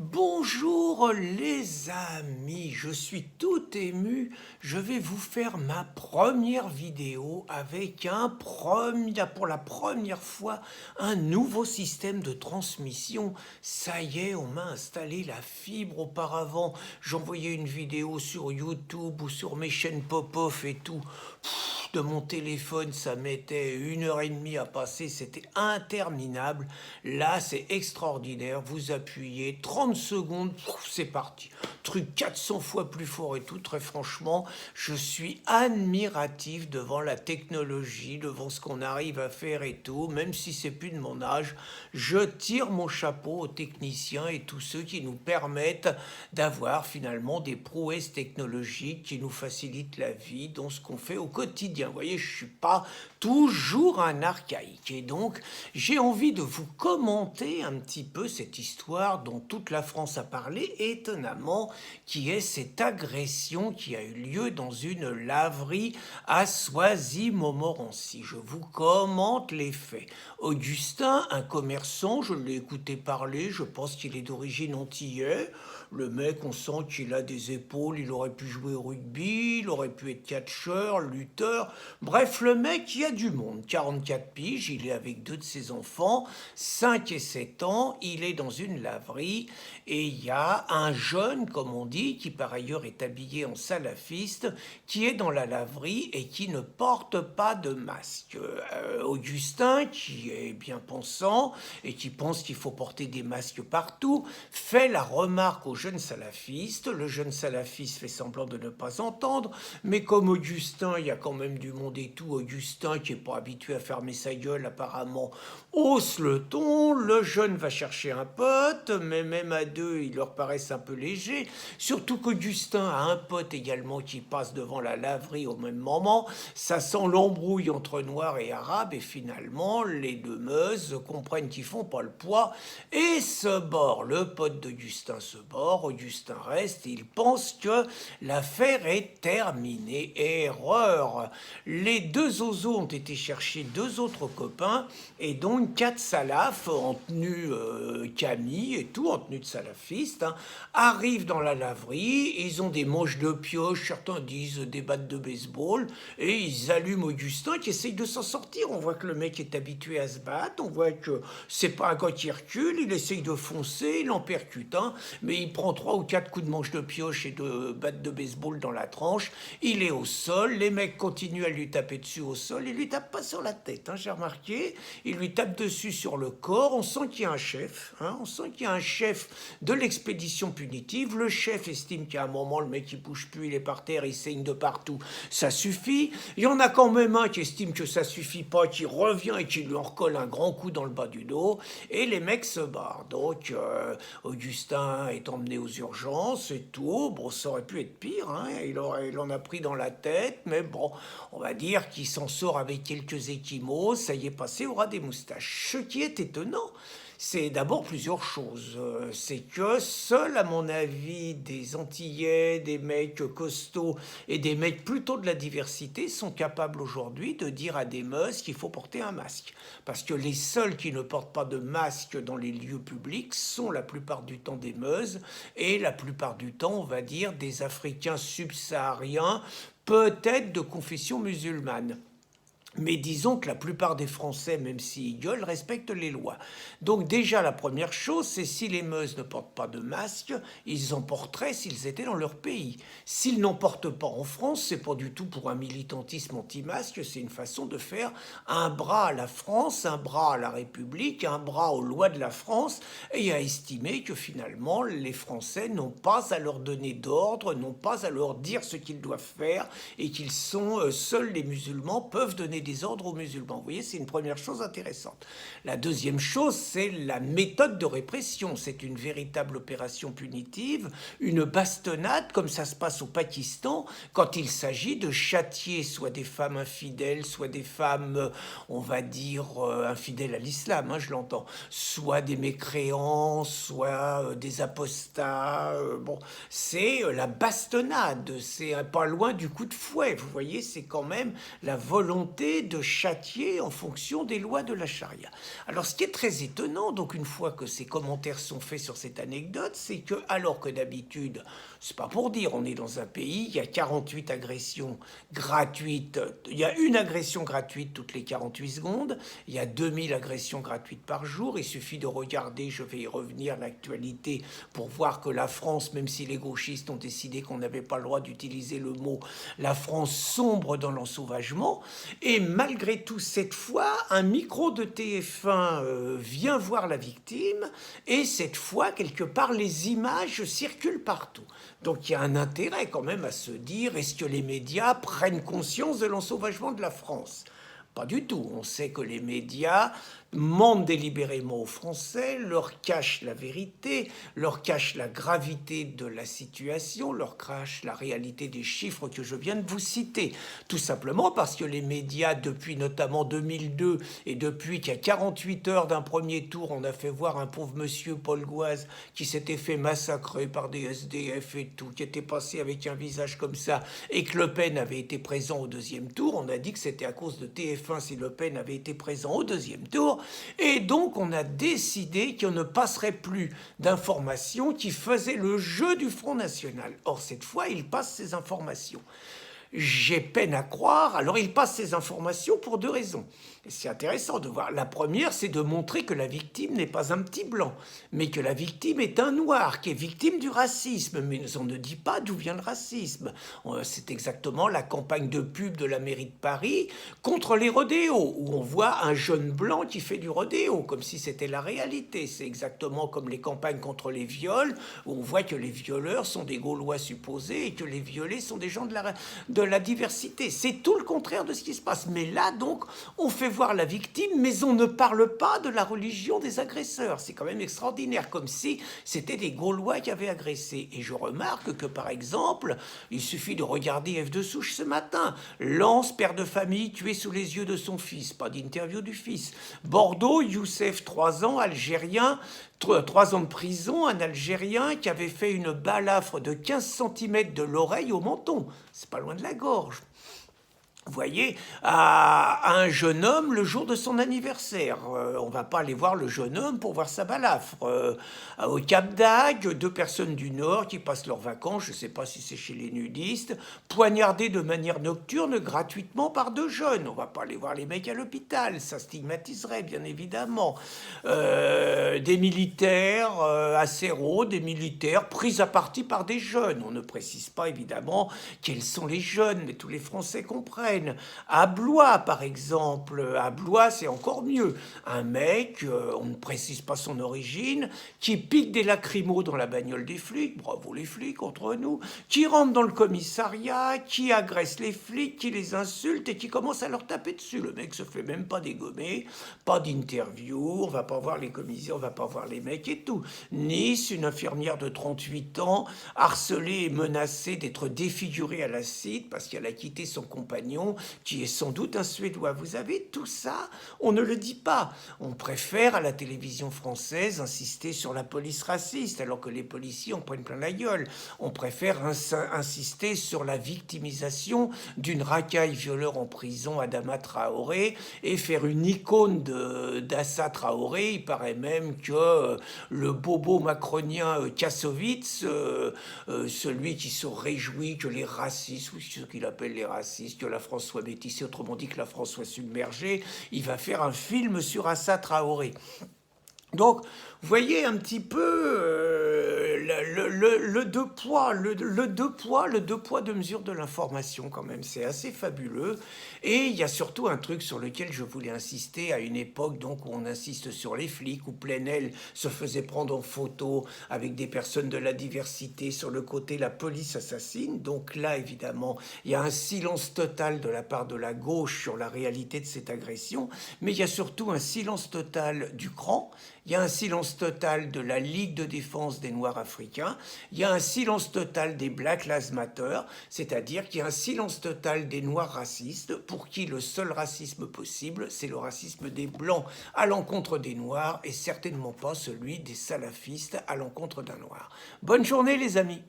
Bonjour les amis, je suis tout ému. Je vais vous faire ma première vidéo avec pour la première fois un nouveau système de transmission. Ça y est, on m'a installé la fibre auparavant. J'envoyais une vidéo sur YouTube ou sur mes chaînes Pop-Off et tout. De mon téléphone, ça mettait 1 heure et demie à passer, c'était interminable. Là, c'est extraordinaire. Vous appuyez 30 secondes, c'est parti. Truc 400 fois plus fort et tout. Très franchement, je suis admiratif devant la technologie, devant ce qu'on arrive à faire et tout. Même si c'est plus de mon âge, je tire mon chapeau aux techniciens et tous ceux qui nous permettent d'avoir finalement des prouesses technologiques qui nous facilitent la vie dans ce qu'on fait au quotidien. Vous voyez, je ne suis pas toujours un archaïque. Et donc, j'ai envie de vous commenter un petit peu cette histoire dont toute la France a parlé, étonnamment, qui est cette agression qui a eu lieu dans une laverie à Soisy-Montmorency. Je vous commente les faits. Augustin, un commerçant, je l'ai écouté parler, je pense qu'il est d'origine antillaise. Le mec, on sent qu'il a des épaules, il aurait pu jouer au rugby, il aurait pu être catcheur, lutteur. Bref, le mec, il y a du monde. 44 piges, il est avec deux de ses enfants, 5 et 7 ans, il est dans une laverie et il y a un jeune, comme on dit, qui par ailleurs est habillé en salafiste, qui est dans la laverie et qui ne porte pas de masque. Augustin, qui est bien pensant et qui pense qu'il faut porter des masques partout, fait la remarque au jeune salafiste. Le jeune salafiste fait semblant de ne pas entendre, mais comme Augustin, il y a quand même du monde et tout, Augustin, qui n'est pas habitué à fermer sa gueule apparemment, hausse le ton. Le jeune va chercher un pote, mais même à deux, il leur paraissent un peu léger. Surtout qu'Augustin a un pote également qui passe devant la laverie au même moment. Ça sent l'embrouille entre Noirs et Arabes, et finalement, les deux meuses comprennent qu'ils font pas le poids et se borrent. Le pote d'Augustin se bord, Augustin reste, et il pense que l'affaire est terminée. Erreur. Les deux oiseaux ont été chercher deux autres copains, et donc 4 salafs en tenue Camille et tout, en tenue de salafiste, arrivent dans la laverie. Ils ont des manches de pioche, certains disent des battes de baseball, et ils allument Augustin qui essaye de s'en sortir. On voit que le mec est habitué à se battre, on voit que c'est pas un gars qui recule, il essaye de foncer, il en percute un, mais il prend 3 ou 4 coups de manche de pioche et de batte de baseball dans la tranche. Il est au sol, les mecs continuent à lui taper dessus au sol, ils lui tapent pas sur la tête, j'ai remarqué, ils lui tapent dessus sur le corps. On sent qu'il y a un chef, on sent qu'il y a un chef de l'expédition punitive. Le chef estime qu'à un moment, le mec il bouge plus, il est par terre, il saigne de partout, ça suffit. Il y en a quand même un qui estime que ça suffit pas, qui revient et qui lui en recolle un grand coup dans le bas du dos, et les mecs se barrent. Donc Augustin est emmené aux urgences et tout. Bon, ça aurait pu être pire, il en a pris dans la tête, mais bon, on va dire qu'il s'en sort avec quelques échymoses, ça y est passé au ras des moustaches. Ce qui est étonnant, c'est d'abord plusieurs choses. C'est que seuls, à mon avis, des Antillais, des mecs costauds et des mecs plutôt de la diversité sont capables aujourd'hui de dire à des meus qu'il faut porter un masque. Parce que les seuls qui ne portent pas de masque dans les lieux publics sont la plupart du temps des meus et la plupart du temps, on va dire, des Africains subsahariens, peut-être de confession musulmane. Mais disons que la plupart des Français, même s'ils gueulent, respectent les lois. Donc déjà, la première chose, c'est si les Meuses ne portent pas de masque, ils en porteraient s'ils étaient dans leur pays. S'ils n'en portent pas en France, c'est pas du tout pour un militantisme anti-masque, c'est une façon de faire un bras à la France, un bras à la République, un bras aux lois de la France, et à estimer que finalement, les Français n'ont pas à leur donner d'ordre, n'ont pas à leur dire ce qu'ils doivent faire, et qu'ils sont seuls les musulmans peuvent donner des ordres aux musulmans. Vous voyez, c'est une première chose intéressante. La deuxième chose, c'est la méthode de répression. C'est une véritable opération punitive, une bastonnade, comme ça se passe au Pakistan, quand il s'agit de châtier soit des femmes infidèles, soit des femmes, on va dire, infidèles à l'islam, je l'entends, soit des mécréants, soit des apostats. Bon, c'est la bastonnade, c'est pas loin du coup de fouet. Vous voyez, c'est quand même la volonté décider de châtier en fonction des lois de la charia. Alors ce qui est très étonnant, donc une fois que ces commentaires sont faits sur cette anecdote, c'est que alors que d'habitude, c'est pas pour dire, on est dans un pays, il y a 48 agressions gratuites, il y a une agression gratuite toutes les 48 secondes, il y a 2000 agressions gratuites par jour, il suffit de regarder, je vais y revenir, l'actualité pour voir que la France, même si les gauchistes ont décidé qu'on n'avait pas le droit d'utiliser le mot, la France sombre dans l'ensauvagement, et malgré tout, cette fois, un micro de TF1 vient voir la victime, et cette fois, quelque part, les images circulent partout. Donc il y a un intérêt quand même à se dire, est-ce que les médias prennent conscience de l'ensauvagement de la France ? Pas du tout. On sait que les médias mentent délibérément aux Français, leur cachent la vérité, leur cachent la gravité de la situation, leur cachent la réalité des chiffres que je viens de vous citer. Tout simplement parce que les médias, depuis notamment 2002 et depuis qu'il y a 48 heures d'un premier tour, on a fait voir un pauvre monsieur Paul Gouaz qui s'était fait massacrer par des SDF et tout, qui était passé avec un visage comme ça, et que Le Pen avait été présent au deuxième tour. On a dit que c'était à cause de TF1 si Le Pen avait été présent au deuxième tour. Et donc, on a décidé qu'on ne passerait plus d'informations qui faisaient le jeu du Front National. Or, cette fois, il passe ces informations. J'ai peine à croire. Alors, il passe ces informations pour deux raisons. Et c'est intéressant de voir. La première, c'est de montrer que la victime n'est pas un petit blanc, mais que la victime est un noir, qui est victime du racisme. Mais on ne dit pas d'où vient le racisme. C'est exactement la campagne de pub de la mairie de Paris contre les rodéos, où on voit un jeune blanc qui fait du rodéo, comme si c'était la réalité. C'est exactement comme les campagnes contre les viols, où on voit que les violeurs sont des Gaulois supposés et que les violés sont des gens de la diversité. C'est tout le contraire de ce qui se passe. Mais là, donc, on fait voir la victime, mais on ne parle pas de la religion des agresseurs. C'est quand même extraordinaire, comme si c'était des Gaulois qui avaient agressé. Et je remarque que, par exemple, il suffit de regarder F de Souche ce matin. Lens, père de famille, tué sous les yeux de son fils. Pas d'interview du fils. Bordeaux, Youssef, 3 ans, Algérien, 3 ans de prison, un Algérien qui avait fait une balafre de 15 cm de l'oreille au menton. C'est pas loin de la gorge. Vous voyez, à un jeune homme le jour de son anniversaire. On ne va pas aller voir le jeune homme pour voir sa balafre. Au Cap d'Agde, 2 personnes du Nord qui passent leurs vacances, je ne sais pas si c'est chez les nudistes, poignardées de manière nocturne gratuitement par 2 jeunes. On ne va pas aller voir les mecs à l'hôpital, ça stigmatiserait bien évidemment. Des militaires à Serrault, des militaires pris à partie par des jeunes. On ne précise pas évidemment quels sont les jeunes, mais tous les Français comprennent. À Blois, par exemple, à Blois, c'est encore mieux. Un mec, on ne précise pas son origine, qui pique des lacrymos dans la bagnole des flics, bravo les flics entre nous, qui rentre dans le commissariat, qui agresse les flics, qui les insulte et qui commence à leur taper dessus. Le mec se fait même pas dégommer, pas d'interview, on va pas voir les commissaires, on va pas voir les mecs et tout. Nice, une infirmière de 38 ans, harcelée et menacée d'être défigurée à l'acide parce qu'elle a quitté son compagnon, qui est sans doute un Suédois. Vous avez tout ça, on ne le dit pas. On préfère à la télévision française insister sur la police raciste, alors que les policiers en prennent plein la gueule. On préfère insister sur la victimisation d'une racaille violeur en prison, Adama Traoré, et faire une icône d'Assa Traoré. Il paraît même que le bobo macronien Kassovitz, celui qui se réjouit que les racistes, ou ce qu'il appelle les racistes, que la France soit métissée, autrement dit que la France soit submergée, il va faire un film sur Assa Traoré. Donc, vous voyez un petit peu le deux poids, le deux poids, deux mesures de l'information quand même. C'est assez fabuleux. Et il y a surtout un truc sur lequel je voulais insister à une époque donc où on insiste sur les flics, où Plenel se faisait prendre en photo avec des personnes de la diversité. Sur le côté, la police assassine. Donc là, évidemment, il y a un silence total de la part de la gauche sur la réalité de cette agression. Mais il y a surtout un silence total du CRAN. Il y a un silence total de la Ligue de défense des Noirs africains, il y a un silence total des Black Lives Matter, c'est-à-dire qu'il y a un silence total des Noirs racistes, pour qui le seul racisme possible, c'est le racisme des Blancs à l'encontre des Noirs, et certainement pas celui des salafistes à l'encontre d'un Noir. Bonne journée les amis.